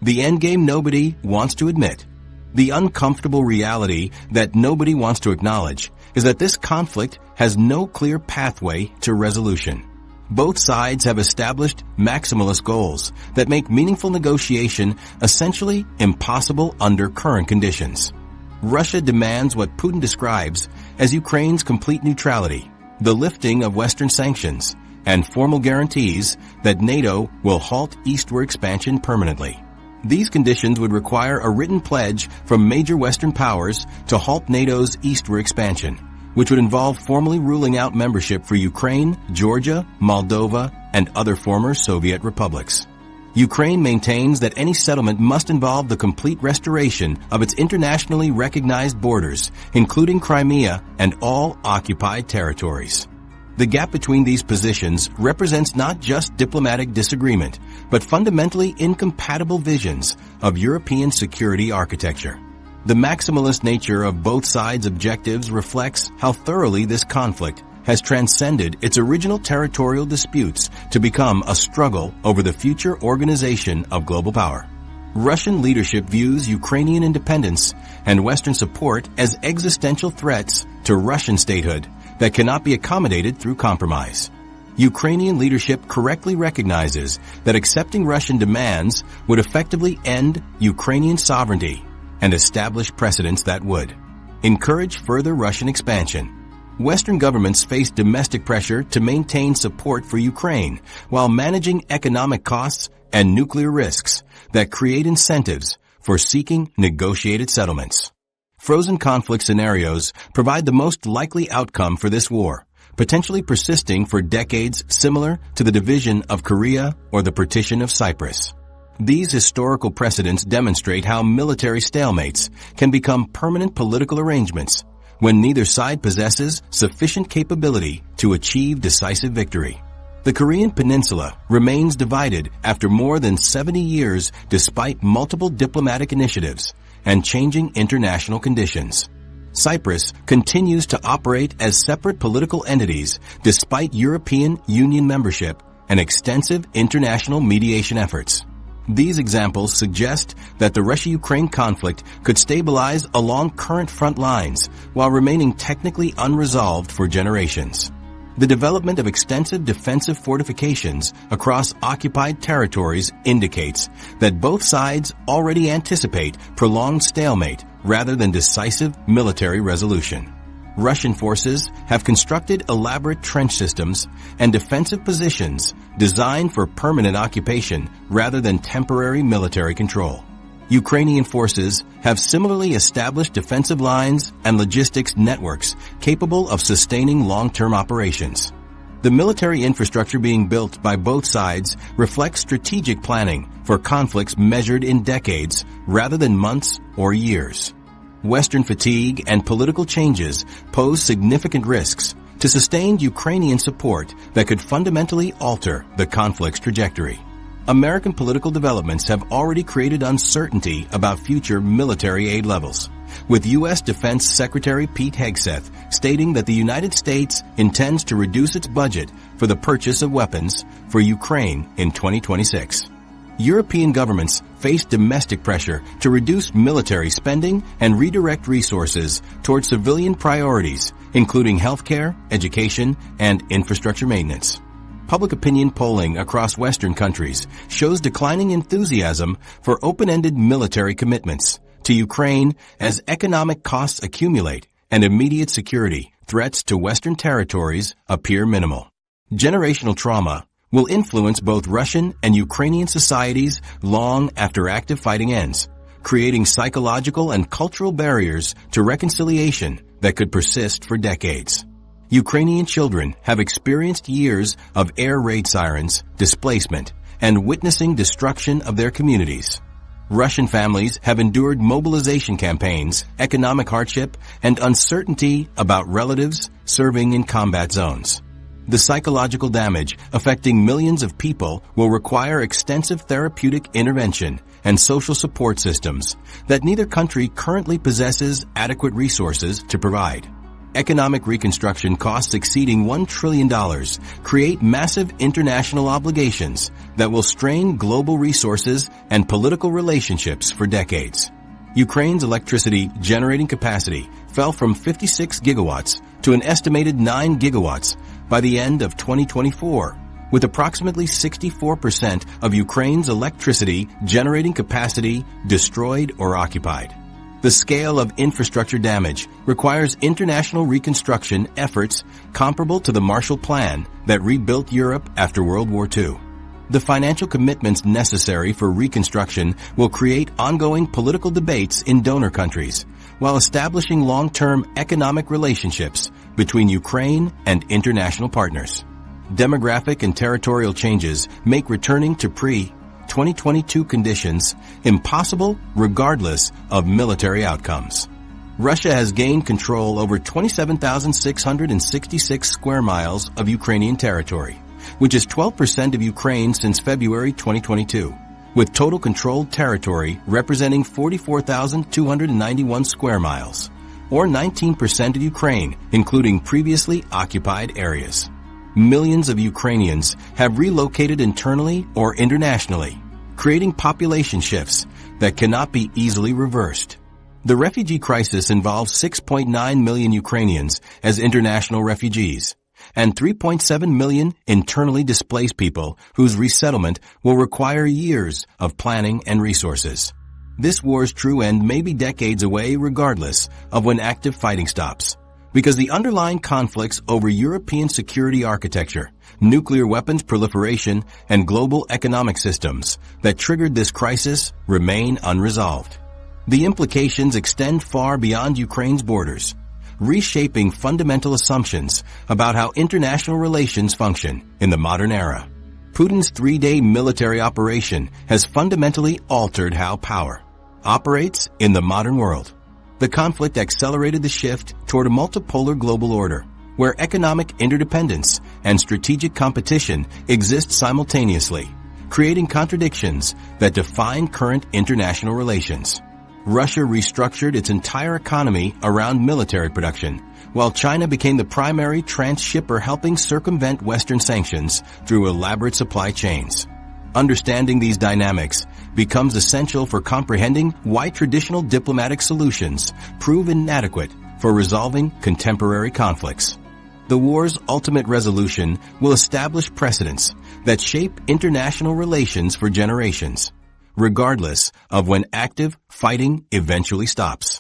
The endgame nobody wants to admit. The uncomfortable reality that nobody wants to acknowledge is that this conflict has no clear pathway to resolution. Both sides have established maximalist goals that make meaningful negotiation essentially impossible under current conditions. Russia demands what Putin describes as Ukraine's complete neutrality, the lifting of Western sanctions, and formal guarantees that NATO will halt eastward expansion permanently. These conditions would require a written pledge from major Western powers to halt NATO's eastward expansion, which would involve formally ruling out membership for Ukraine, Georgia, Moldova, and other former Soviet republics. Ukraine maintains that any settlement must involve the complete restoration of its internationally recognized borders, including Crimea and all occupied territories. The gap between these positions represents not just diplomatic disagreement, but fundamentally incompatible visions of European security architecture. The maximalist nature of both sides' objectives reflects how thoroughly this conflict has transcended its original territorial disputes to become a struggle over the future organization of global power. Russian leadership views Ukrainian independence and Western support as existential threats to Russian statehood that cannot be accommodated through compromise. Ukrainian leadership correctly recognizes that accepting Russian demands would effectively end Ukrainian sovereignty and establish precedents that would encourage further Russian expansion. Western governments face domestic pressure to maintain support for Ukraine while managing economic costs and nuclear risks that create incentives for seeking negotiated settlements. Frozen conflict scenarios provide the most likely outcome for this war, potentially persisting for decades, similar to the division of Korea or the partition of Cyprus. These historical precedents demonstrate how military stalemates can become permanent political arrangements when neither side possesses sufficient capability to achieve decisive victory. The Korean peninsula remains divided after more than 70 years despite multiple diplomatic initiatives and changing international conditions. Cyprus continues to operate as separate political entities despite European Union membership and extensive international mediation efforts. These examples suggest that the Russia-Ukraine conflict could stabilize along current front lines while remaining technically unresolved for generations. The development of extensive defensive fortifications across occupied territories indicates that both sides already anticipate prolonged stalemate rather than decisive military resolution. Russian forces have constructed elaborate trench systems and defensive positions designed for permanent occupation rather than temporary military control. Ukrainian forces have similarly established defensive lines and logistics networks capable of sustaining long-term operations. The military infrastructure being built by both sides reflects strategic planning for conflicts measured in decades rather than months or years. Western fatigue and political changes pose significant risks to sustained Ukrainian support that could fundamentally alter the conflict's trajectory. American political developments have already created uncertainty about future military aid levels, with U.S. Defense Secretary Pete Hegseth stating that the United States intends to reduce its budget for the purchase of weapons for Ukraine in 2026. European governments face domestic pressure to reduce military spending and redirect resources toward civilian priorities, including healthcare, education, and infrastructure maintenance. Public opinion polling across Western countries shows declining enthusiasm for open-ended military commitments to Ukraine as economic costs accumulate and immediate security threats to Western territories appear minimal. Generational trauma will influence both Russian and Ukrainian societies long after active fighting ends, creating psychological and cultural barriers to reconciliation that could persist for decades. Ukrainian children have experienced years of air raid sirens, displacement, and witnessing destruction of their communities. Russian families have endured mobilization campaigns, economic hardship, and uncertainty about relatives serving in combat zones. The psychological damage affecting millions of people will require extensive therapeutic intervention and social support systems that neither country currently possesses adequate resources to provide. economic reconstruction costs exceeding $1 trillion create massive international obligations that will strain global resources and political relationships for decades. Ukraine's electricity generating capacity fell from 56 gigawatts to an estimated 9 gigawatts by the end of 2024, with approximately 64% of Ukraine's electricity generating capacity destroyed or occupied. The scale of infrastructure damage requires international reconstruction efforts comparable to the Marshall Plan that rebuilt Europe after World War II. The financial commitments necessary for reconstruction will create ongoing political debates in donor countries, while establishing long-term economic relationships between Ukraine and international partners. Demographic and territorial changes make returning to pre-2022 conditions impossible regardless of military outcomes. Russia has gained control over 27,666 square miles of Ukrainian territory, which is 12% of Ukraine since February 2022, with total controlled territory representing 44,291 square miles, or 19% of Ukraine, including previously occupied areas. Millions of Ukrainians have relocated internally or internationally, creating population shifts that cannot be easily reversed. The refugee crisis involves 6.9 million Ukrainians as international refugees and 3.7 million internally displaced people whose resettlement will require years of planning and resources. This war's true end may be decades away regardless of when active fighting stops, because the underlying conflicts over European security architecture, nuclear weapons proliferation, and global economic systems that triggered this crisis remain unresolved. The implications extend far beyond Ukraine's borders, reshaping fundamental assumptions about how international relations function in the modern era. Putin's 3-day military operation has fundamentally altered how power operates in the modern world. The conflict accelerated the shift toward a multipolar global order, where economic interdependence and strategic competition exist simultaneously, creating contradictions that define current international relations. Russia restructured its entire economy around military production, while China became the primary transshipper helping circumvent Western sanctions through elaborate supply chains. Understanding these dynamics becomes essential for comprehending why traditional diplomatic solutions prove inadequate for resolving contemporary conflicts. The war's ultimate resolution will establish precedents that shape international relations for generations, regardless of when active fighting eventually stops.